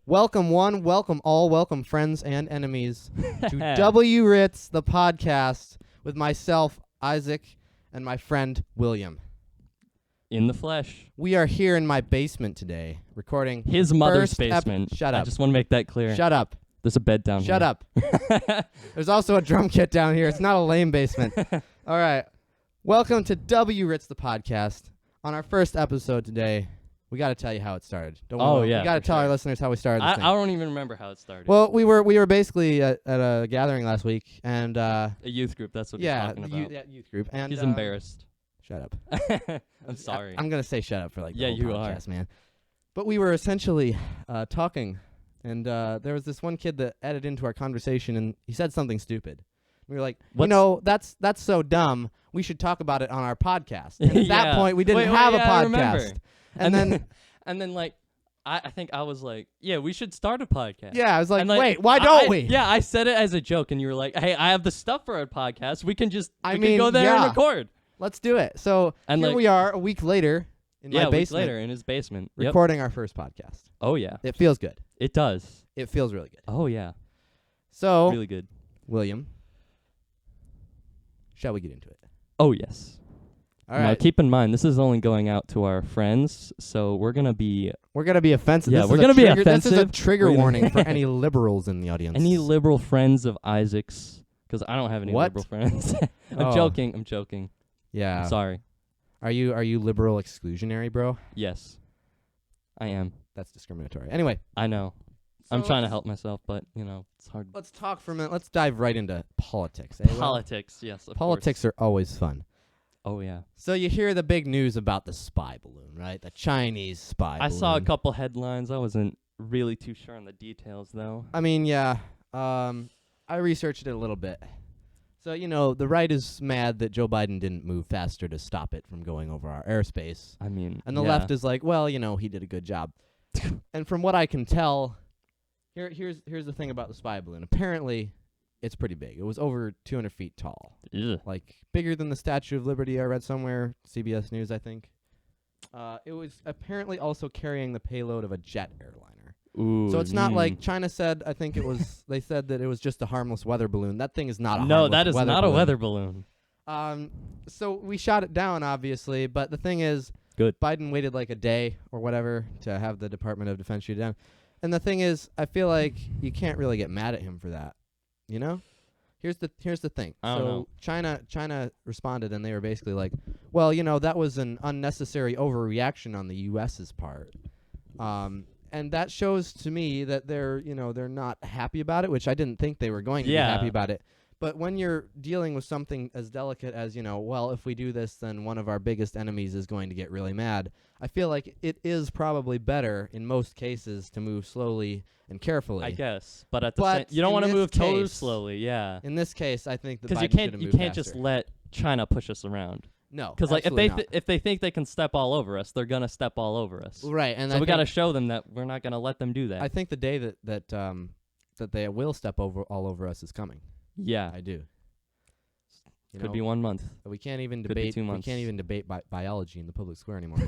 Welcome one, welcome all, welcome friends and enemies to W Ritz, the podcast, with myself, Isaac, and my friend, William. In the flesh. We are here in my basement today, recording his mother's basement. Shut up. I just want to make that clear. Shut up. There's a bed down here. Shut up. There's also a drum kit down here. It's not a lame basement. All right. Welcome to W Ritz, the podcast. On our first episode today, we got to tell you how it started. Don't we? Yeah. We got to tell our listeners how we started this thing. I don't even remember how it started. Well, we were basically at a gathering last week, and a youth group. That's what he's talking about. Youth group. And he's embarrassed. Shut up. I'm sorry. I'm gonna say shut up for like the yeah, whole you podcast, man. But we were essentially talking, and there was this one kid that added into our conversation, and he said something stupid. We were like, that's so dumb. We should talk about it on our podcast. And at that point, we didn't have a podcast. And then like, I think I was like, yeah, we should start a podcast. Yeah, I was like, wait, why don't we? Yeah, I said it as a joke, and you were like, hey, I have the stuff for a podcast. We can just we can go there yeah. and record. Let's do it. So here we are a week later in my basement. A week later in his basement. Recording our first podcast. Oh, yeah. It feels good. It does. It feels really good. Oh, yeah. So, really good. William, shall we get into it? Oh, yes. All right. Now, keep in mind, this is only going out to our friends, so we're going to be offensive. Yeah, we're going to be offensive. This is a trigger warning for any liberals in the audience. Any liberal friends of Isaac's, because I don't have any liberal friends. I'm joking. Yeah. I'm sorry. Are you liberal exclusionary, bro? Yes. I am. That's discriminatory. Anyway. I know. So I'm trying to help myself, but, it's hard. Let's talk for a minute. Let's dive right into politics. Politics, yes, of Politics course. are always fun. Oh, yeah. So you hear the big news about the spy balloon, right? The Chinese spy balloon. I saw a couple headlines. I wasn't really too sure on the details, though. I mean, yeah. I researched it a little bit. So, the right is mad that Joe Biden didn't move faster to stop it from going over our airspace. I mean, and the left is like, well, he did a good job. And from what I can tell, here's the thing about the spy balloon. Apparently, it's pretty big. It was over 200 feet tall. Ugh. Like, bigger than the Statue of Liberty I read somewhere, CBS News, I think. It was apparently also carrying the payload of a jet airliner. Ooh, so it's not like China said, I think it was, they said that it was just a harmless weather balloon. That thing is not a harmless weather balloon. No, that is not a weather balloon. So we shot it down, obviously, but the thing is, Biden waited like a day or whatever to have the Department of Defense shoot it down. And the thing is, I feel like you can't really get mad at him for that, Here's the thing. I don't know. China responded, and they were basically like, well, that was an unnecessary overreaction on the U.S.'s part. And that shows to me that they're not happy about it, which I didn't think they were going to be happy about it. But when you're dealing with something as delicate as, well, if we do this, then one of our biggest enemies is going to get really mad. I feel like it is probably better in most cases to move slowly and carefully. I guess, but at the same, you don't want to move too slowly. Yeah. In this case, I think that because you can't just let China push us around. No, because if they think they can step all over us, they're gonna step all over us. Right, and so we gotta show them that we're not gonna let them do that. I think the day that they will step all over us is coming. Yeah, I do. Could be 1 month. We can't even Could debate. be 2 months. We can't even debate biology in the public square anymore.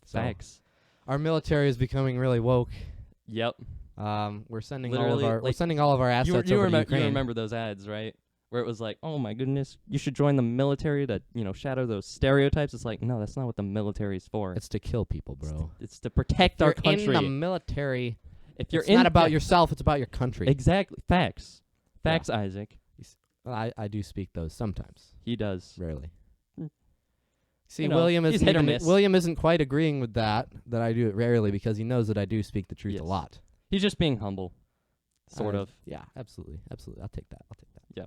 Facts. Our military is becoming really woke. Yep. We're sending Literally, sending all of our assets over to Ukraine. You remember those ads, right? Where it was like, oh my goodness, you should join the military to, shatter those stereotypes. It's like, no, that's not what the military's for. It's to kill people, bro. It's to protect our country. If you're in the military, it's not about yourself, it's about your country. Exactly. Facts, Isaac. Well, I do speak those sometimes. He does. Rarely. See, William isn't quite agreeing with that I do it rarely, because he knows that I do speak the truth a lot. He's just being humble. Sort of. Yeah, absolutely. I'll take that. Yeah.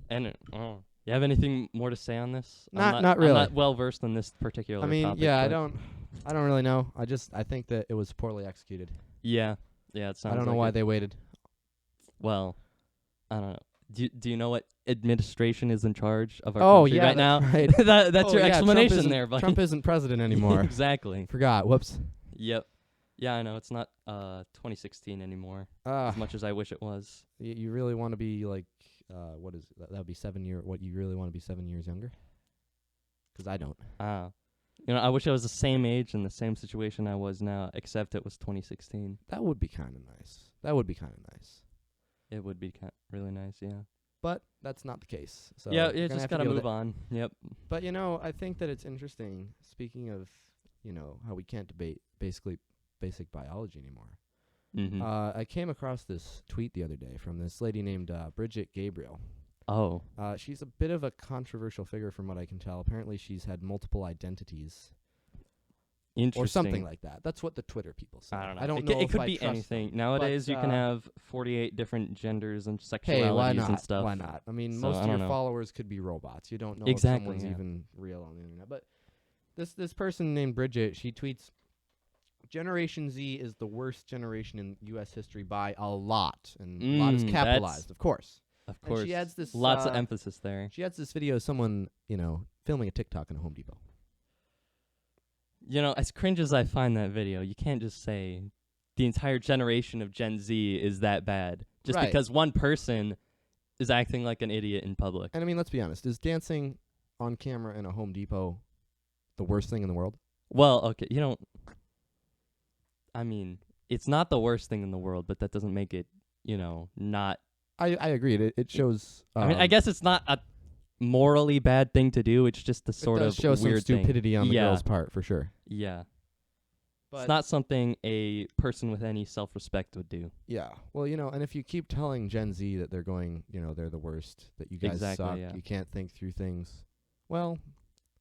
And you have anything more to say on this? Not really. I'm not well versed in this particular topic. Yeah, I don't really know. I think that it was poorly executed. Yeah, it sounds. I don't know why they waited. Well, I don't know. Do you know what administration is in charge of our country right now? Right. That's your explanation there, buddy. Trump isn't president anymore. Exactly. Forgot. Whoops. Yep. Yeah, I know. It's not 2016 anymore, as much as I wish it was. You really want to be like, what is it? That would be 7 year. What, you really want to be 7 years younger? Because I don't. You know, I wish I was the same age and the same situation I was now, except it was 2016. That would be kind of nice. That would be kind of nice. It would be really nice, yeah. But that's not the case. So Yeah, we're you gonna just have gotta deal with move it. on. Yep. But, you know, I think that it's interesting, speaking of, you know, how we can't debate basically basic biology anymore. Mm-hmm. I came across this tweet the other day from this lady named Bridget Gabriel. Oh. She's a bit of a controversial figure from what I can tell. Apparently she's had multiple identities Interesting. or something like that. That's what the Twitter people say. I don't know. I don't it know it if could I be trust anything. them. Nowadays, But, you can have 48 different genders and sexualities Hey, why not? and stuff. Why not? I mean, So, most I of your don't know. followers could be robots. You don't know Exactly, if someone's yeah. even real on the internet. But this person named Bridget, she tweets, Generation Z is the worst generation in U.S. history by a lot. And a lot is that's- capitalized, of course. Of And course. she adds this, Lots of emphasis there. She adds this video of someone, you know, filming a TikTok in a Home Depot. You know, as cringe as I find that video, you can't just say the entire generation of Gen Z is that bad just Right. because one person is acting like an idiot in public. And I mean, let's be honest. Is dancing on camera in a Home Depot the worst thing in the world? Well, okay, you don't. I mean, it's not the worst thing in the world, but that doesn't make it, you know, not. I agree. It shows. I mean, I guess it's not a morally bad thing to do. It's just the sort it of does show some weird thing. stupidity on the Yeah. girl's part, for sure. Yeah. But It's not something a person with any self-respect would do. yeah. Well, you know, and if you keep telling Gen Z that they're going, you know, they're the worst, that you guys Exactly, suck, yeah. you can't think through things. Well,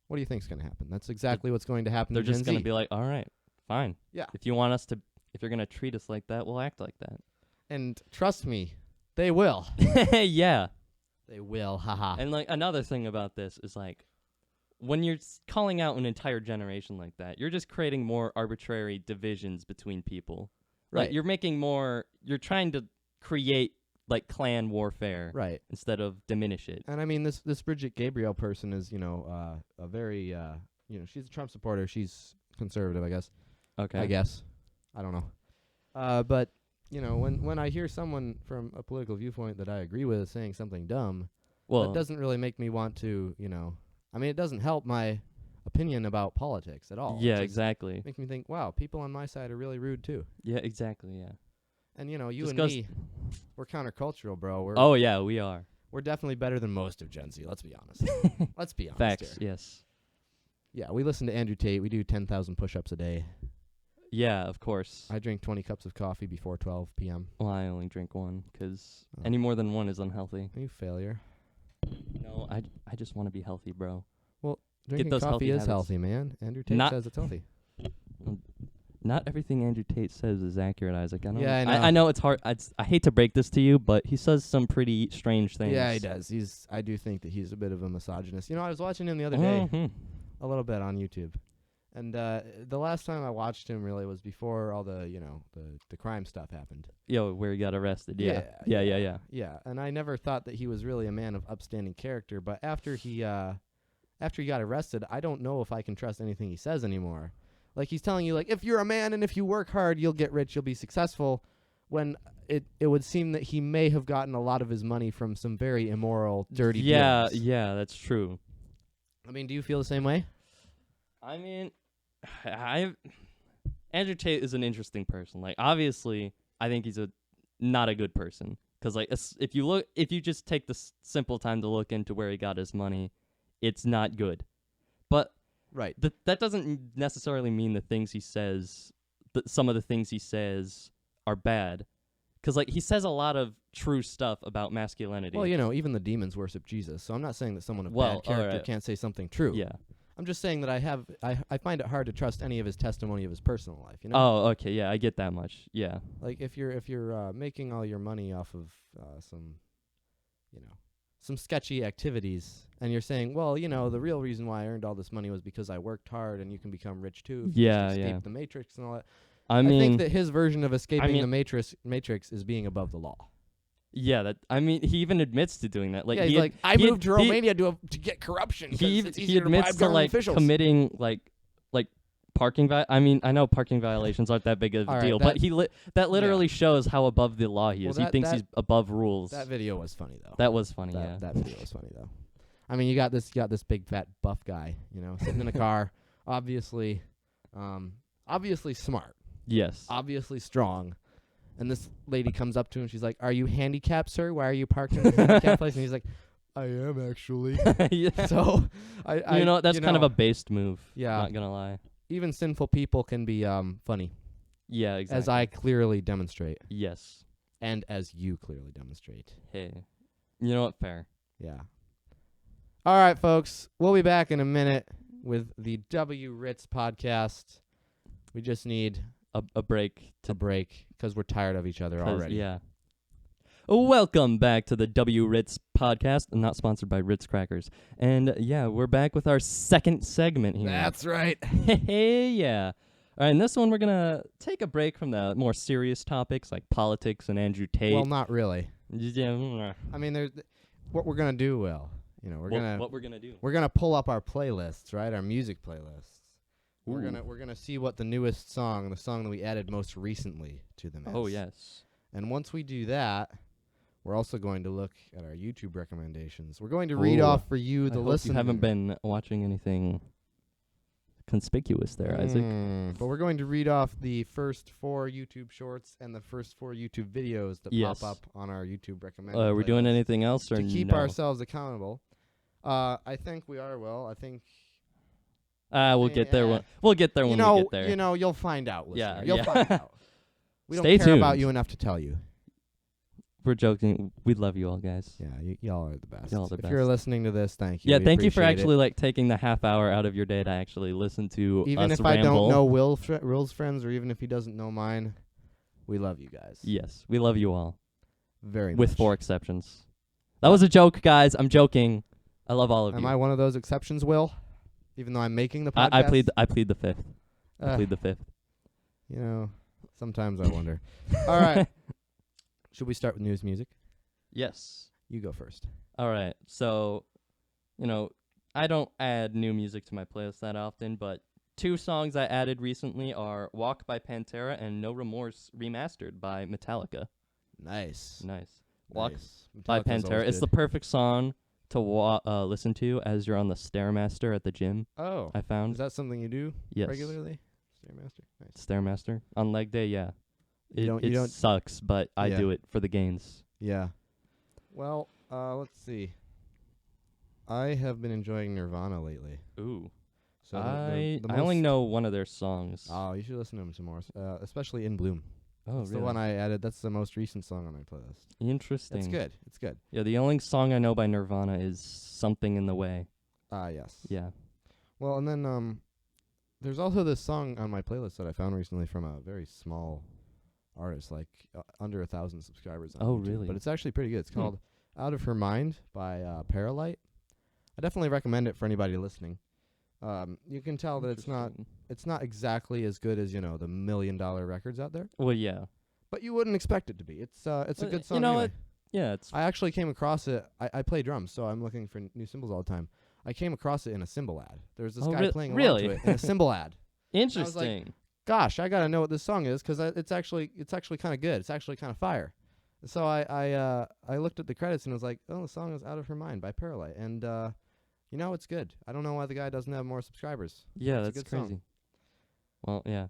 what do you think's going to happen? That's exactly what's going to happen. They're to Gen just going Z. to be like, all right, fine. Yeah. If you want us to, if you're going to treat us like that, we'll act like And trust me, they will. that. Yeah. They will. Haha. And like another thing about this is like, when you're calling out an entire generation like that, you're just creating more arbitrary divisions between people. Like, Right. you're making more. You're trying to create like clan warfare Right. instead of diminish it. And I mean, this Bridget Gabriel person is, you know, a very, you know, she's a Trump supporter. She's conservative, I guess. Okay. I guess. I don't know. But, you know, when I hear someone from a political viewpoint that I agree with saying something dumb, Well, that doesn't really make me want to, you know, I mean, it doesn't help my opinion about politics at all. yeah, It just exactly. makes me think, wow, people on my side are really rude too. Yeah, exactly. Yeah. And, you know, you Just and goes- me, we're countercultural, bro. We're Oh yeah, we are. we're definitely better than most of Gen Z, let's be honest. Let's be honest Facts. here. Yes. Yeah, we listen to Andrew Tate. We do 10,000 push-ups a day. Yeah, of course. I drink 20 cups of coffee before 12 p.m. Well, I only drink one 'cause Oh. any more than one is unhealthy. Are you failure? No, I just want to be healthy, bro. Drinking those coffee healthy is habits. healthy, man. Andrew Tate Not- says it's healthy. Not everything Andrew Tate says is accurate, Isaac. I don't Yeah, I I know. know it's hard. I hate to break this to you, but he says some pretty strange things. Yeah, he does. I do think that he's a bit of a misogynist. You know, I was watching him the other day, Mhm. a little bit on YouTube. And the last time I watched him really was before all the, you know, the crime stuff happened. Yo, where he got arrested. Yeah. Yeah, Yeah. Yeah, and I never thought that he was really a man of upstanding character, but after he got arrested, I don't know if I can trust anything he says anymore. Like, he's telling you, like, if you're a man and if you work hard, you'll get rich, you'll be successful, when it would seem that he may have gotten a lot of his money from some very immoral, dirty Yeah, dealings. yeah, that's true. I mean, do you feel the same way? I mean, Andrew Tate is an interesting person. Like, obviously, I think he's not a good person. 'Cause like, if you just take the simple time to look into where he got his money, it's not good. But Right. that doesn't necessarily mean the things he says, some of the things he says are bad. 'Cause like, he says a lot of true stuff about masculinity. Well, you know, even the demons worship Jesus, so I'm not saying that someone of Well, bad character alright. can't say something true. Yeah. I'm just saying that I find it hard to trust any of his testimony of his personal life, you know? Oh, okay. Yeah, I get that much. Yeah. Like, if you're making all your money off of some, you know, some sketchy activities, and you're saying, well, you know, the real reason why I earned all this money was because I worked hard, and you can become rich too if you Yeah, just escape yeah. the matrix and all that. I I mean, think that his version of escaping mean- the matrix is being above the law. yeah, he even admits to doing that. Like, yeah, he's like, I moved to Romania to get corruption. 'cause it's he easier to bribe admits to government like officials. committing like parking I mean, I know parking violations aren't that big of All a right, deal, that- but that literally shows how above the law he Well, is. He that- thinks that- he's above rules. That video was funny though. That was funny. That Yeah. that video was funny though. I mean, you got this big fat buff guy, you know, sitting in a car obviously, obviously smart, Yes. obviously strong. And this lady comes up to him. She's like, "Are you handicapped, sir? Why are you parked in the handicapped place?" And he's like, "I am actually." Yeah. So, You know, that's kind of a based move. Yeah. Not gonna lie. even sinful people can be funny, Yeah, exactly. as I clearly demonstrate, Yes. and as you clearly demonstrate. Hey. You know what? Fair. Yeah. All right, folks. We'll be back in a minute with the Ritz Podcast. We just need A break a break because we're tired of each other already. Yeah. Welcome back to the Ritz Podcast, not sponsored by Ritz Crackers. And yeah, we're back with our second segment here. That's right. Hey, yeah. All right, in this one, we're going to take a break from the more serious topics like politics and Andrew Tate. Well, not really. Yeah. I mean, there's what we're gonna do. Well, you know, What we're going to do? we're gonna pull up our playlists, right? Our music playlists. Ooh. We're gonna see what the newest song, the song that we added most recently to them is. Oh, yes. And once we do that, we're also going to look at our YouTube recommendations. We're going to read Ooh. off for you, the I hope listener. you haven't been watching anything conspicuous there, Isaac. But we're going to read off the first 4 YouTube shorts and the first 4 YouTube videos that Yes. pop up on our YouTube recommended. Are we doing playlist anything else or to keep no? ourselves accountable? I think we are. Well, I think We'll get there. Yeah. We'll get there when we get there. You know, you'll find out. Yeah, Listener. You'll yeah. find out. We Stay don't care about tuned. you enough to tell you. We're joking. We love you all, guys. Yeah, y'all are the best. Y'all are the if you're best. listening to this, thank you. Yeah, We thank you for appreciate it. actually taking the half hour out of your day to actually listen to Even us if I ramble. don't know Will's friends, or even if he doesn't know mine, we love you guys. Yes, we love you all, Very with much. 4 exceptions. That was a joke, guys. I'm joking. I love all of Am you. I one of those exceptions, Will? Even though I'm making the podcast? I plead the fifth. I plead the fifth. You know, sometimes I wonder. All right. Should we start with news music? Yes. You go first. All right. So, you know, I don't add new music to my playlist that often, but 2 songs I added recently are Walk by Pantera and No Remorse Remastered by Metallica. Nice. Nice. Walk Nice. by Metallica's Pantera. always It's the good. perfect song to listen to as you're on the Stairmaster at the gym, Oh. I found. Is that something you do Yes. regularly? Stairmaster? Nice. Stairmaster. On leg day, yeah. You It don't- sucks, but I Yeah. do it for the gains. Yeah. Well, let's see. I have been enjoying Nirvana lately. Ooh. So I the only most- know one of their songs. Oh, you should listen to them some more, especially In Bloom. Oh, That's really? the one I added. That's the most recent song on my playlist. Interesting. It's good. It's good. Yeah, the only song I know by Nirvana is Something in the Way. Yes. Yeah. Well, and then there's also this song on my playlist that I found recently from a very small artist, like under 1,000 subscribers on Oh, YouTube. really? But it's actually pretty good. It's Hmm. called Out of Her Mind by Paralyte. I definitely recommend it for anybody listening. You can tell that it's not exactly as good as, you know, the $1 million records out there, Well, yeah. but you wouldn't expect it to be. It's a Well, good song. you know anyway. what? Yeah, it's I actually came across it. I play drums, so I'm looking for new cymbals all the time. I came across it in a cymbal ad. There's this Oh, guy playing along really? to it in a cymbal ad. interesting. Gosh, I gotta know what this song is because it's actually kind of good. It's actually kind of fire. So I looked at the credits and was like, oh, the song is Out of Her Mind by Paralyte, and you know, it's good. I don't know why the guy doesn't have more subscribers. Yeah, It's a that's good song. crazy. Well, yeah.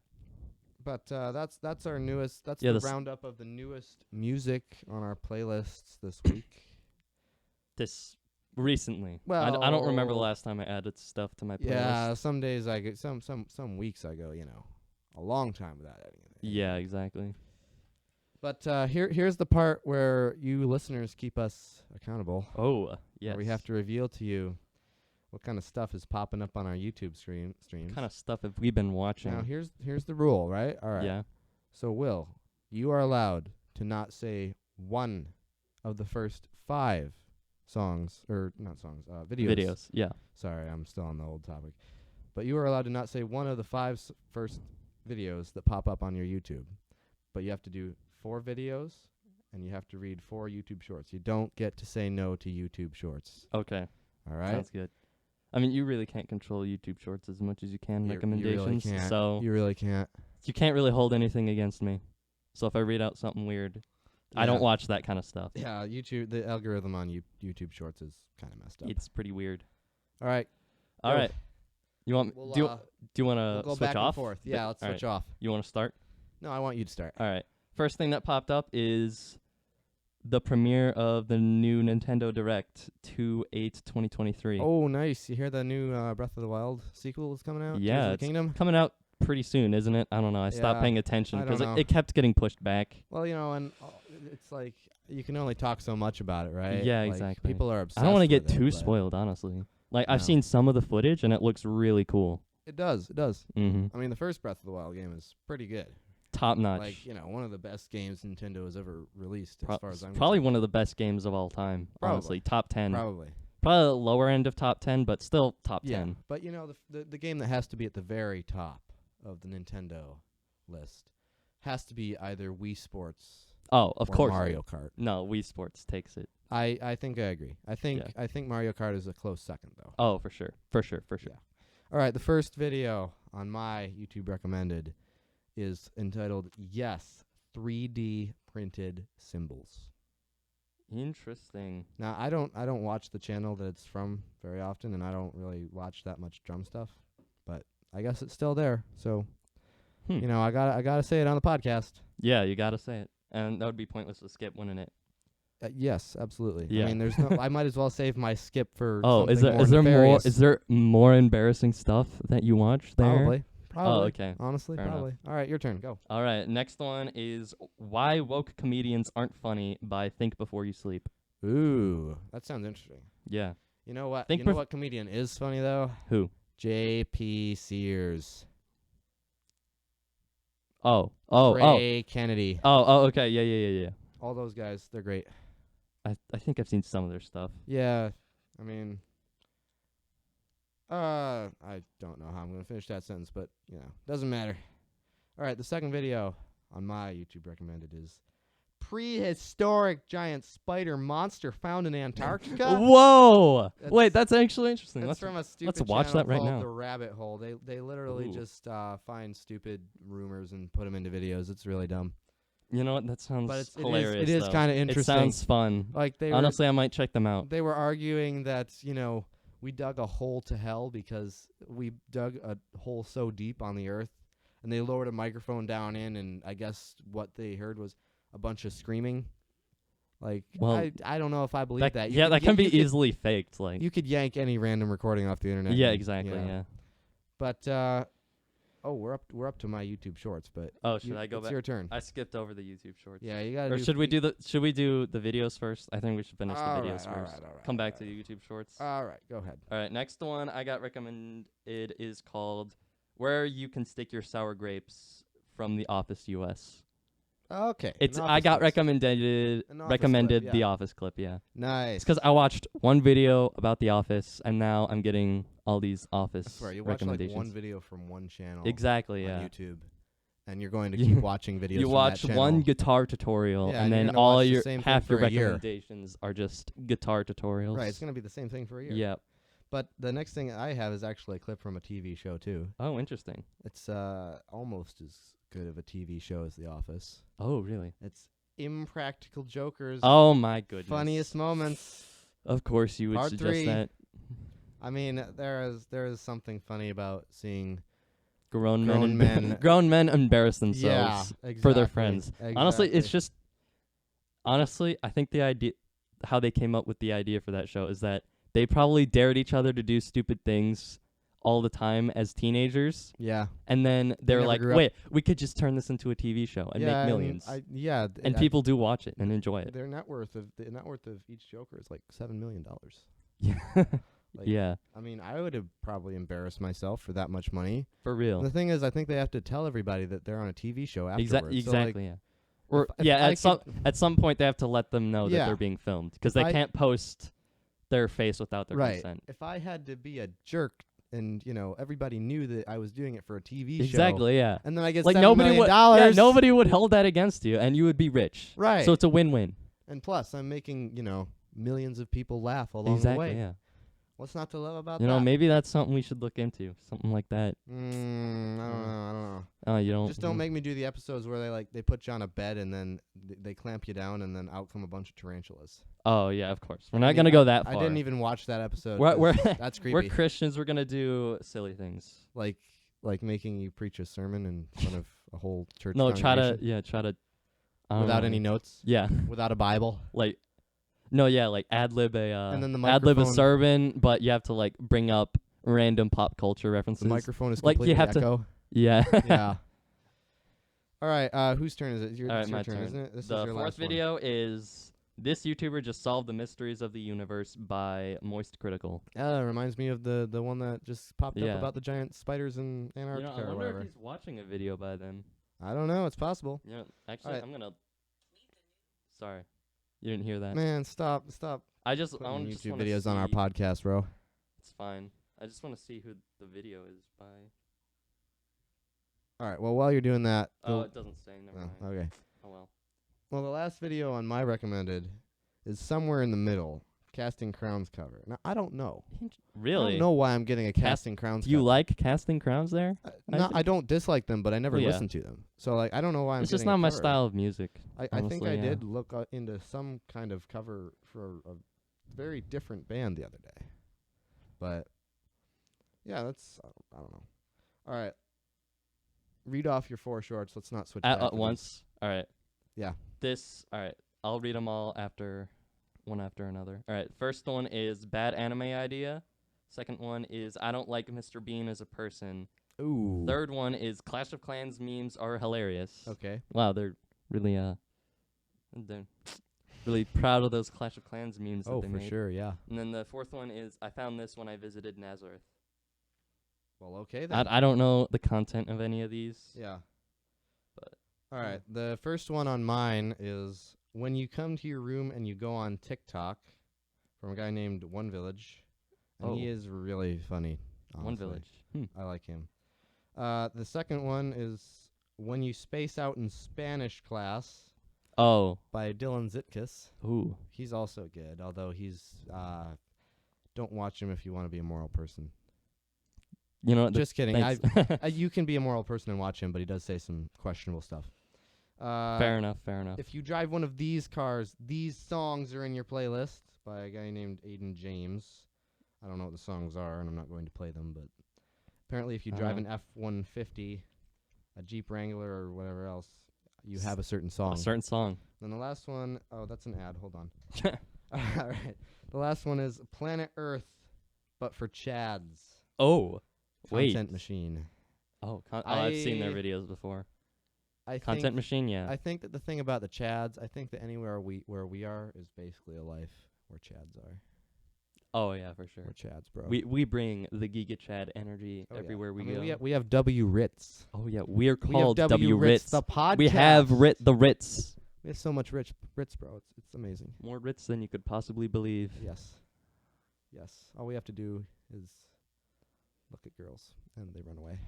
But that's our newest. That's Yeah, the this- roundup of the newest music on our playlists this week. This recently. I don't remember the Well, last time I added stuff to my playlist. Yeah, some days I get some weeks I go, you know, a long time without adding anything. Yeah, exactly. But here's the part where you listeners keep us accountable. Oh, yes. Where we have to reveal to you what kind of stuff is popping up on our YouTube streams. What kind of stuff have we been watching? Now here's the rule, right? All right. Yeah. So Will, you are allowed to not say one of the first 5 songs, or not songs, videos. Videos. Yeah. Sorry, I'm still on the old topic. But you are allowed to not say one of the 5 first videos that pop up on your YouTube. But you have to do 4 videos, and you have to read 4 YouTube shorts. You don't get to say no to YouTube shorts. Okay. All right? Sounds good. I mean, you really can't control YouTube Shorts as much as you can recommendations, You really can't. so You really can't. you can't really hold anything against me. So if I read out something weird, I don't watch that kind of stuff. Yeah, YouTube, the algorithm on YouTube Shorts is kind of messed up. It's pretty weird. All right. All Go. right. You want We'll, do you want we'll to go switch back off? and forth. Yeah, let's All switch off. You want to start? No, I want you to start. All right. First thing that popped up is the premiere of the new Nintendo Direct 2/8/2023. Oh, nice. You hear the new Breath of the Wild sequel is coming out? Tears Yeah, of the it's Kingdom? coming out pretty soon, isn't it? I don't know. I stopped Yeah, paying attention I because don't know. it kept getting pushed back. Well, and it's like you can only talk so much about it, right? Yeah, Like, exactly. People are obsessed I don't want to with get it, too but spoiled, honestly. Like, I've No. seen some of the footage, and it looks really cool. It does. It does. Mm-hmm. I mean, the first Breath of the Wild game is pretty good. Top notch. Like, one of the best games Nintendo has ever released, as far as I'm Probably concerned. one of the best games of all time, Probably. honestly. Top 10. Probably. Probably the lower end of top 10, but still top Yeah, 10. but the game that has to be at the very top of the Nintendo list has to be either Wii Sports Oh, of or course. Mario Kart. No, Wii Sports takes it. I think I agree. I think Mario Kart is a close second, though. Oh, for sure. For sure. Yeah. All right, the first video on my YouTube recommended is entitled "Yes, 3D Printed Symbols." Interesting. Now, I don't watch the channel that it's from very often, and I don't really watch that much drum stuff, but I guess it's still there. So, I gotta say it on the podcast. Yeah, you gotta say it. And that would be pointless to skip, wouldn't it? Yes, absolutely. Yeah. I mean, there's no. I might as well save my skip for. Oh, is there nefarious. is there more embarrassing stuff that you watched there? Probably. Oh, okay. Honestly, Fair enough. probably. All right, your turn. Go. All right, next one is Why Woke Comedians Aren't Funny by Think Before You Sleep. Ooh, that sounds interesting. Yeah. You know what? Think what comedian is funny though? Who? J.P. Sears. Oh. Ray Kennedy. Oh, okay. Yeah. All those guys, they're great. I think I've seen some of their stuff. Yeah, I mean, I don't know how I'm gonna finish that sentence, but doesn't matter. All right, the second video on my YouTube recommended is prehistoric giant spider monster found in Antarctica. Whoa! Wait, that's actually interesting. That's from a stupid watch channel that right called now. The Rabbit Hole. They literally Ooh. just find stupid rumors and put them into videos. It's really dumb. You know what? That sounds But hilarious. it is kind of interesting. It sounds fun. Like Honestly, I might check them out. they were arguing that we dug a hole to hell because we dug a hole so deep on the earth, and they lowered a microphone down in, and I guess what they heard was a bunch of screaming. Like, Well, I don't know if I believe that. Yeah, that can be easily faked. Like, You could yank any random recording off the internet. yeah, and, exactly. Yeah. But we're up to my YouTube Shorts. But Oh, should I go it's back? your turn. I skipped over the YouTube shorts. Yeah, you gotta. Or should we do the videos first? I think we should finish the All videos right, all first. right, all right, Come back all to the YouTube shorts. All right, go ahead. All right, next one I got recommended is called "Where You Can Stick Your Sour Grapes" from The Office US. Okay. It's an I office got clip. recommended An office recommended clip, The yeah. Office clip. Yeah, Nice. it's because I watched one video about The Office, and now I'm getting all these Office I swear, you watch like recommendations. one video from one channel. Exactly. On Yeah. YouTube, and you're going to You- keep watching videos. You from watch that channel. one guitar tutorial, Yeah, and and you're then gonna all watch the your same thing half your for a year. recommendations are just guitar tutorials. Right, it's gonna be the same thing for a year. Yeah. But the next thing I have is actually a clip from a TV show too. Oh, interesting. It's almost as good of a TV show as The Office. Oh, really? It's Impractical Jokers. Oh my goodness. Funniest moments. Of course you would Part suggest 3. that. I mean, there is something funny about seeing Grown Grown men men- grown men embarrass themselves exactly, for their friends. Honestly, it's exactly. just I think the idea how they came up with the idea for that show is that they probably dared each other to do stupid things all the time as teenagers, yeah. and then they're never like, grew up. "Wait, we could just turn this into a TV show and Yeah, make millions." And people do watch it and enjoy it. Their net worth of each Joker is like $7 million. Yeah. Like, Yeah, I mean, I would have probably embarrassed myself for that much money. for real. The thing is, I think they have to tell everybody that they're on a TV show afterwards. Exactly. So, Yeah. Or if yeah, I at some point they have to let them know that Yeah. they're being filmed because If they I- can't post their face without their right. consent. If I had to be a jerk and everybody knew that I was doing it for a TV show, Exactly. Yeah. and then I get Like $7 nobody million would. Yeah, dollars, nobody would hold that against you, and you would be rich. right? So it's a win-win. And plus, I'm making millions of people laugh along Exactly. the way. Yeah. What's not to love about You that? know, maybe that's something we should look into. Something like that. I don't know. Oh, you don't. Just don't make me do the episodes where they put you on a bed and then they clamp you down, and then out come a bunch of tarantulas. Oh yeah, of course. We're not gonna go that far. I didn't even watch that episode. We're that's creepy. we're Christians. We're gonna do silly things. Like making you preach a sermon in front of a whole church. No, try to without know. any notes. Yeah, without a Bible. like ad lib and then the ad lib a microphone- sermon, but you have to like bring up random pop culture references. The microphone is Like, you completely have to- echo. Yeah. Yeah. All right. Whose turn is it? All right, it's your my turn, turn. isn't it? This The is your fourth last one. video is this YouTuber just solved the mysteries of the universe by Moist Critical. It reminds me of the one that just popped up Yeah. about the giant spiders in Antarctica I or wonder whatever. if he's watching a video by then. I don't know. It's possible. Actually, Alright. I'm gonna. Sorry, you didn't hear that. Man, stop I just putting want YouTube videos on our podcast, bro. It's fine. I just want to see who the video is by. All right. Well, while you're doing that, Oh, it doesn't say. Never mind. okay. Oh well. Well, the last video on my recommended is somewhere in the middle. Casting Crowns cover. Now, I don't know. I Really? don't know why I'm getting a Casting Crowns Do you cover. like Casting Crowns there? I don't dislike them, but I never Well, yeah. listen to them. So, like, I don't know why I'm It's just getting a not my cover. style of music. I think honestly, I yeah. did look into some kind of cover for a very different band the other day. But, yeah, that's, I don't know. All right. Read off your 4 shorts. Let's not switch back At to once. All right. Yeah. All right. I'll read them all one after another. All right. First one is Bad Anime Idea. Second one is I Don't Like Mr. Bean as a Person. these. Ooh. Third one is Clash of Clans memes are hilarious. Okay. Wow, they're really proud of those Clash of Clans memes that Oh, they for made. sure, yeah. And then the fourth one is I found this when I visited Nazareth. Well, okay then. I don't know the content of any of these. Yeah. But All right. The first one on mine is when you come to your room and you go on TikTok from a guy named One Village. And he Oh. is really funny. One honestly. Village. I like him. The second one is When You Space Out in Spanish Class Oh. by Dylan Zitkus. Ooh. He's also good, although he's don't watch him if you want to be a moral person. You know what? Just kidding. Thanks. You can be a moral person and watch him, but he does say some questionable stuff. Fair enough. If you drive one of these cars, these songs are in your playlist by a guy named Aiden James. I don't know what the songs are, and I'm not going to play them, but apparently if you drive an F-150, a Jeep Wrangler, or whatever else, you have a certain song. A certain song. Then the last one, oh, that's an ad. Hold on. All right. The last one is Planet Earth, but for Chads. Oh. Wait. Content Machine. Oh, I've seen their videos before. Content Machine, yeah. I think that the thing about the Chads, I think that anywhere where we are is basically a life where Chads are. Oh yeah, for sure. We're Chads, bro. We bring the Giga Chad energy everywhere we go. We have W Ritz. Oh yeah, we're We have called W Ritz, Ritz. the podcast. We have the Ritz. We have so much Ritz, bro. It's amazing. More Ritz than you could possibly believe. Yes. All we have to do is look at girls, and they run away.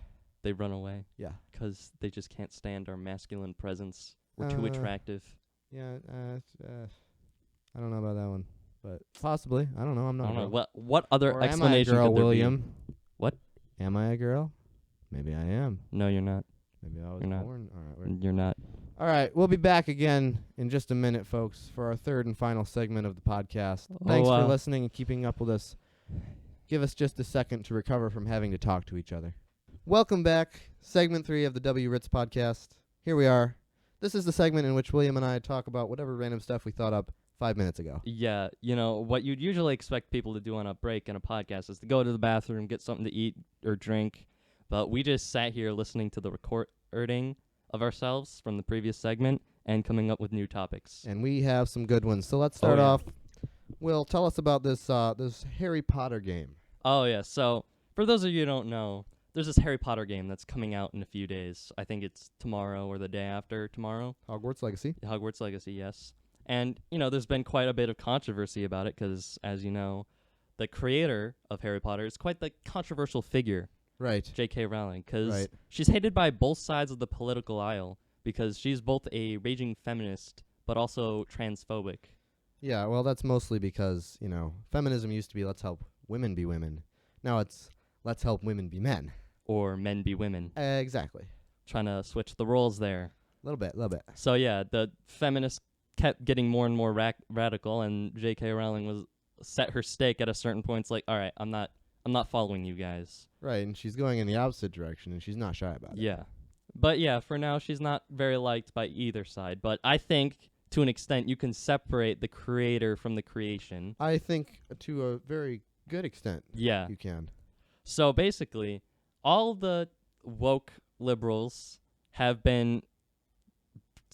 They run away. Yeah. 'Cause they just can't stand our masculine presence. We're too attractive. Yeah. I don't know about that one, but possibly. I don't know. I'm not. I don't a know. girl. What other Or am I a explanation girl, could there William? be? What? Am I a girl? Maybe I am. No, you're not. Maybe I was You're not. born. All right. You're not. All right, we'll be back again in just a minute, folks, for our third and final segment of the podcast. Thanks for listening and keeping up with us. Give us just a second to recover from having to talk to each other. Welcome back, segment 3 of the W Ritz Podcast. Here we are. This is the segment in which William and I talk about whatever random stuff we thought up 5 minutes ago. Yeah, what you'd usually expect people to do on a break in a podcast is to go to the bathroom, get something to eat or drink. But we just sat here listening to the recording of ourselves from the previous segment and coming up with new topics. And we have some good ones. So let's start off. Will, tell us about this Harry Potter game. Oh, yeah. So for those of you who don't know, there's this Harry Potter game that's coming out in a few days. I think it's tomorrow or the day after tomorrow. Hogwarts Legacy. Hogwarts Legacy, yes. And, there's been quite a bit of controversy about it because, as you know, the creator of Harry Potter is quite the controversial figure. Right. J.K. Rowling, because Right. she's hated by both sides of the political aisle because she's both a raging feminist but also transphobic. Yeah, well, that's mostly because, feminism used to be let's help women be women. Now it's let's help women be men. Or men be women. Exactly. Trying to switch the roles there. little bit. So yeah, the feminists kept getting more and more radical, and J.K. Rowling was set her stake at a certain point. It's like, all right, I'm not following you guys. Right, and she's going in the opposite direction, and she's not shy about it. Yeah. But yeah, for now, she's not very liked by either side. But I think, to an extent, you can separate the creator from the creation. I think to a very good extent. Yeah. You can. So basically, all the woke liberals have been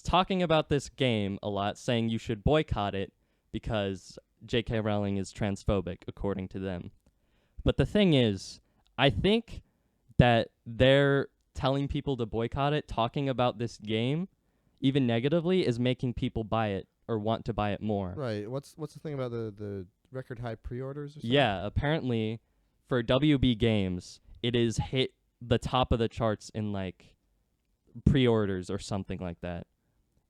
talking about this game a lot, saying you should boycott it because J.K. Rowling is transphobic, according to them. But the thing is, I think that they're telling people to boycott it, talking about this game, even negatively, is making people buy it or want to buy it more. Right. What's the thing about the record high pre-orders or something? Yeah, apparently for WB Games, it is hit the top of the charts in like pre-orders or something like that.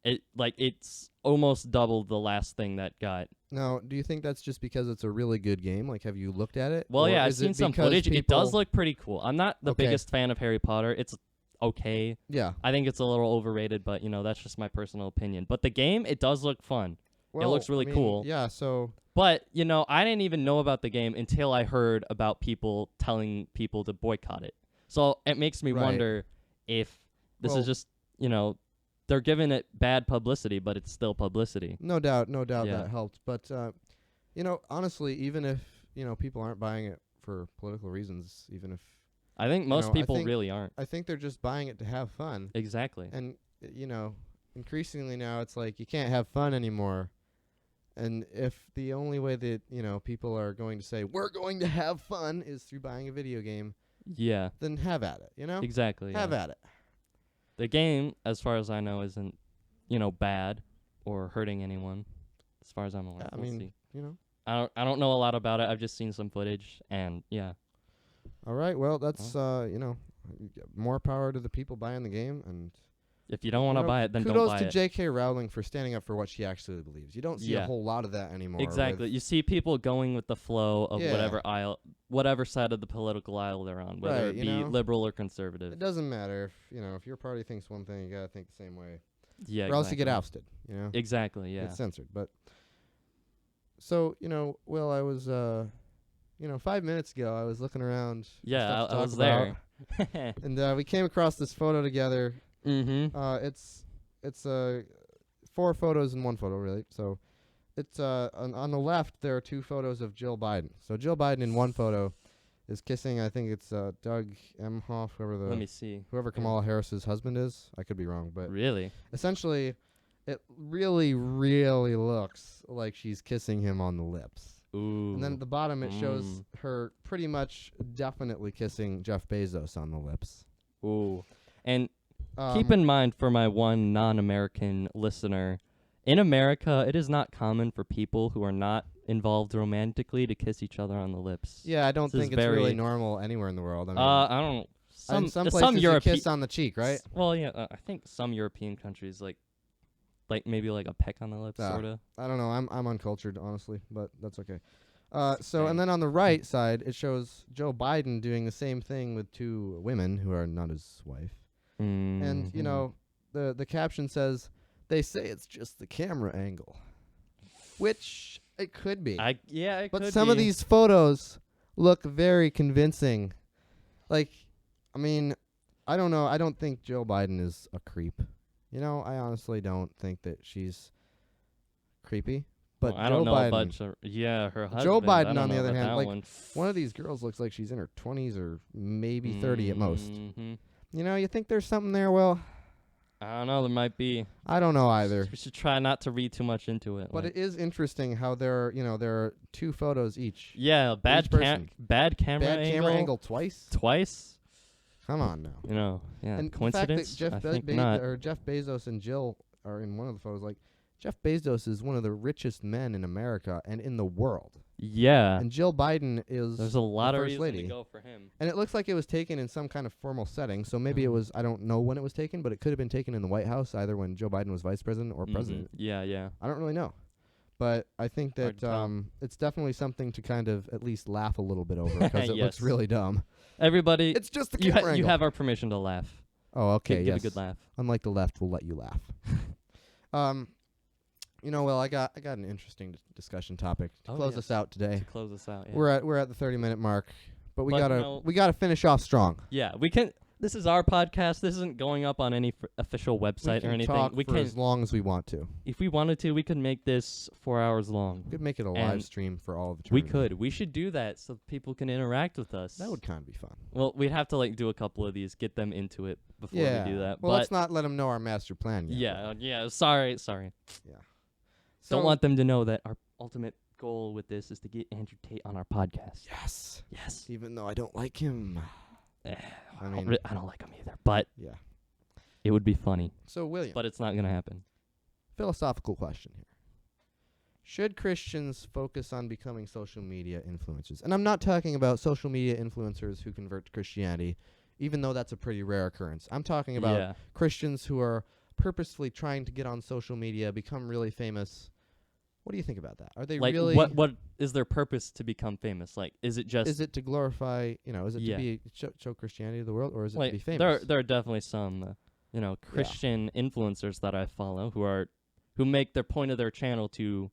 It's almost double the last thing that got. Now, do you think that's just because it's a really good game? Like, have you looked at it? Well, Or yeah, I've is seen it some because footage. It people- does look pretty cool. I'm not the Okay. biggest fan of Harry Potter. It's okay. Yeah. I think it's a little overrated, but that's just my personal opinion. But the game, it does look fun. Well, looks really cool. Yeah. So. But I didn't even know about the game until I heard about people telling people to boycott it. So it makes me Right. wonder if this Well- is just they're giving it bad publicity, but it's still publicity. No doubt Yeah. that helped. But honestly, even if people aren't buying it for political reasons, even if I think most I people think- really aren't. I think they're just buying it to have fun. Exactly. And increasingly now it's like you can't have fun anymore. And if the only way that people are going to say we're going to have fun is through buying a video game, Yeah. then have at it. Exactly. Have yeah. at it. The game, as far as I know, isn't bad or hurting anyone. As far as I'm aware. I We'll mean, see. I don't know a lot about it. I've just seen some footage, and yeah. All right. Well, that's more power to the people buying the game, and If you don't want to buy it, then don't kudos buy to it. J.K. Rowling for standing up for what she actually believes. You don't see a Yeah. whole lot of that anymore. Exactly. with- You see people going with the flow of Yeah. whatever side of the political aisle they're on, whether Right, it be liberal or conservative. It doesn't matter if your party thinks one thing, you gotta think the same way, Yeah. or else you get exactly. ousted. Exactly. Yeah. Get censored. But so Will, I was 5 minutes ago I was looking around. for Yeah. stuff to I talk was about, there. and we came across this photo together. Mm-hmm. It's 4 photos in one photo, really. So it's on the left there are 2 photos of Jill Biden. So Jill Biden in one photo is kissing, I think it's Doug Emhoff, Let me see. whoever Kamala Harris's husband is. I could be wrong, but Really? essentially it really, really looks like she's kissing him on the lips. Ooh. And then at the bottom it shows her pretty much definitely kissing Jeff Bezos on the lips. Ooh. And keep in mind, for my one non-American listener, in America, it is not common for people who are not involved romantically to kiss each other on the lips. Yeah, I don't This is think it's really very- normal anywhere in the world. I mean, I don't know. in some some places you European kiss on the cheek, right? Well, yeah, I think some European countries like maybe like a peck on the lips, sort of. I don't know. I'm uncultured, honestly, but that's okay. So Dang. and then on the right side, it shows Joe Biden doing the same thing with 2 women who are not his wife. And the caption says, "They say it's just the camera angle," which it could be. it But could some of be. these photos look very convincing. Like, I mean, I don't know. I don't think Joe Biden is a creep. I honestly don't think that she's creepy. But I Joe don't know Biden, about her husband. Joe I Biden, don't on the know other about hand, that like, one. one of these girls looks like she's in her 20s or maybe 30 at most. Mhm. You think there's something there? Well, I don't know. There might be. I don't know either. We should try not to read too much into it. But like- it is interesting how there are 2 photos each. yeah, bad each person. bad camera Bad angle. camera angle twice? Twice. Come on now. Yeah. And Coincidence? the fact that I think not. Jeff Bezos and Jill are in one of the photos. Like, Jeff Bezos is one of the richest men in America and in the world. Yeah. And Jill Biden is There's a lot of First reason Lady. to go for him. And it looks like it was taken in some kind of formal setting. So maybe it was, I don't know when it was taken, but it could have been taken in the White House, either when Joe Biden was vice president or Mhm. president. Yeah, yeah. I don't really know. But I think Hard that to tell. it's definitely something to kind of at least laugh a little bit over because it looks Yes. really dumb. Everybody, It's just the you camera you angle. have our permission to laugh. Oh, okay. Give yes. a good laugh. Unlike the left, we'll let you laugh. Well, I got an interesting discussion topic to close us out today. To close us out, yeah. We're at the 30-minute mark, but we But, gotta finish off strong. Yeah, we can. This is our podcast. This isn't going up on any official website or anything. We can talk for as long as we want to. If we wanted to, we could make this 4 hours long. We could make it a live stream for all of We eternity. could. We should do that so people can interact with us. That would kind of be fun. Well, we'd have to do a couple of these, get them into it before we do that. Well, but let's not let them know our master plan yet. Yeah. Sorry. Yeah. Don't want them to know that our ultimate goal with this is to get Andrew Tate on our podcast. Yes. Even though I don't like him. I mean, I don't like him either, but yeah. it would be funny. So, William, But it's not going to happen. philosophical question here. Should Christians focus on becoming social media influencers? And I'm not talking about social media influencers who convert to Christianity, even though that's a pretty rare occurrence. I'm talking about Christians who are purposefully trying to get on social media, become really famous. What do you think about that? Are they really... What is their purpose to become famous? Is it just... Is it to glorify, is it to be show Christianity to the world, or is it to be famous? There are definitely some, Christian influencers that I follow who make their point of their channel to,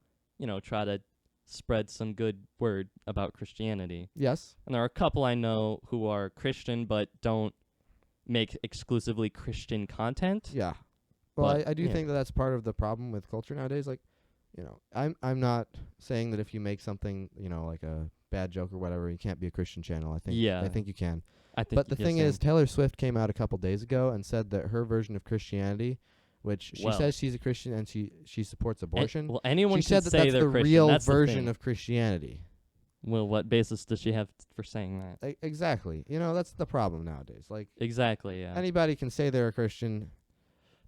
try to spread some good word about Christianity. Yes. And there are a couple I know who are Christian but don't make exclusively Christian content. Yeah. Well, I do think that that's part of the problem with culture nowadays. I'm not saying that if you make something, like a bad joke or whatever, you can't be a Christian channel. I think you can. But the thing is, Taylor Swift came out a couple days ago and said that her version of Christianity, which she says she's a Christian and she supports abortion. Anyone she said that that's the Christian. real that's version of Christianity. Well, what basis does she have for saying that? Exactly. That's the problem nowadays. Exactly, yeah. Anybody can say they're a Christian,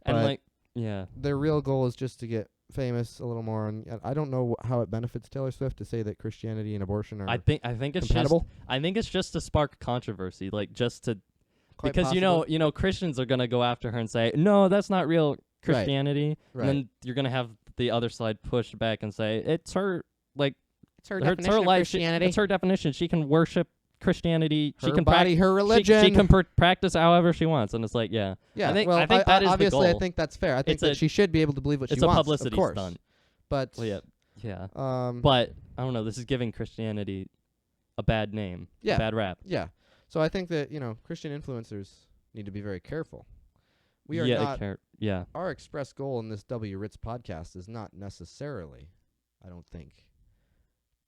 and but their real goal is just to get famous a little more, and I don't know how it benefits Taylor Swift to say that Christianity and abortion are I think it's compatible. I think it's just to spark controversy, just to Quite because possibly. Christians are gonna go after her and say no, that's not real Christianity, Right. and then you're gonna have the other side push back and say it's her it's her it's definition her of life. Christianity. It's her definition. She can worship Christianity. Her she can body, her religion. She can practice however she wants, and it's Yeah, I think well, that is obviously the goal. I think that's fair. I think that she should be able to believe what she it's a wants. publicity of course. stunt. But yeah. But I don't know. This is giving Christianity a bad name. Yeah. A bad rap. Yeah. So I think that Christian influencers need to be very careful. We are not. Our express goal in this Ritz podcast is not necessarily, I don't think,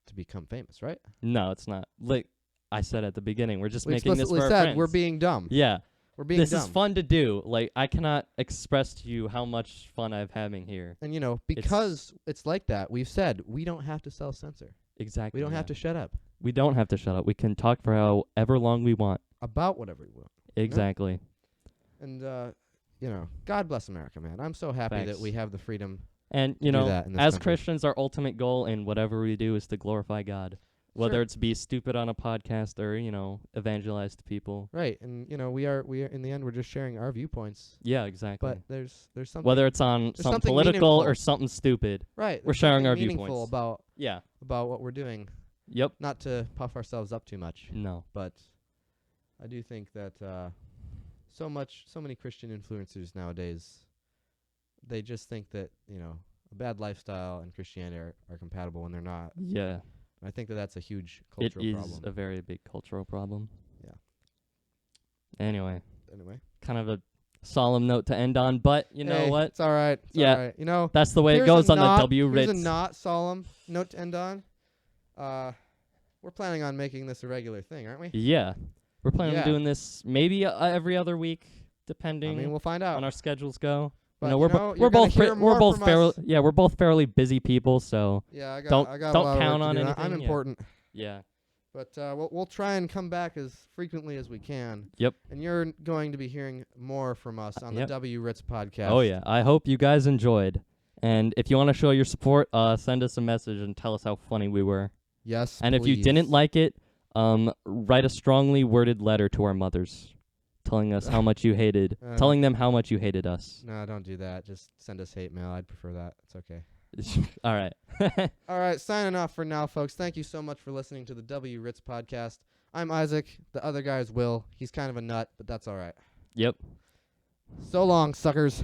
to become famous, right? No, it's not. Like I said at the beginning, we're just We making this explicitly for our said friends. we're being dumb. Yeah. We're being this dumb. is fun to do. I cannot express to you how much fun I'm having here. And because it's like that, we've said we don't have to self-censor. Exactly. We don't have to shut up We don't have to shut up. We can talk for however long we want. about whatever we want. Exactly. And God bless America, man. I'm so happy that we have the freedom. And do that in this as country. Christians, our ultimate goal in whatever we do is to glorify God. Whether Sure. it's be stupid on a podcast or, evangelize to people. Right, and we are in the end we're just sharing our viewpoints. Yeah, exactly. But there's something whether it's on there's something something political meaningful. or something stupid. right. We're there's sharing something our meaningful viewpoints. about what we're doing. Yep. Not to puff ourselves up too much, No. but I do think that so many Christian influencers nowadays, they just think that a bad lifestyle and Christianity are compatible when they're not. Yeah. I think that that's a huge cultural It is problem. a very big cultural problem. Yeah. Anyway, Kind of a solemn note to end on, but you know what? It's all right. It's Yeah. all right. That's the way it here's goes a on not- the W Here's Ritz. a not solemn note to end on. We're planning on making this a regular thing, aren't we? Yeah. We're planning Yeah. on doing this maybe every other week, depending We'll find out. on our schedules go. But, we're you're gonna hear more from us. we're both fairly busy people, so Yeah, I got don't a lot count of work on to do. anything. I'm yeah. important. Yeah. But we'll try and come back as frequently as we can. Yep. And you're going to be hearing more from us on the W Ritz podcast. Oh yeah. I hope you guys enjoyed. And if you want to show your support, send us a message and tell us how funny we were. Yes, And if you didn't like it, write a strongly worded letter to our mothers, telling us how much you hated, telling them how much you hated us. No, don't do that. Just send us hate mail. I'd prefer that. It's okay. All right. All right, signing off for now, folks. Thank you so much for listening to the W Ritz podcast. I'm Isaac. The other guy is Will. He's kind of a nut, but that's all right. Yep. So long, suckers.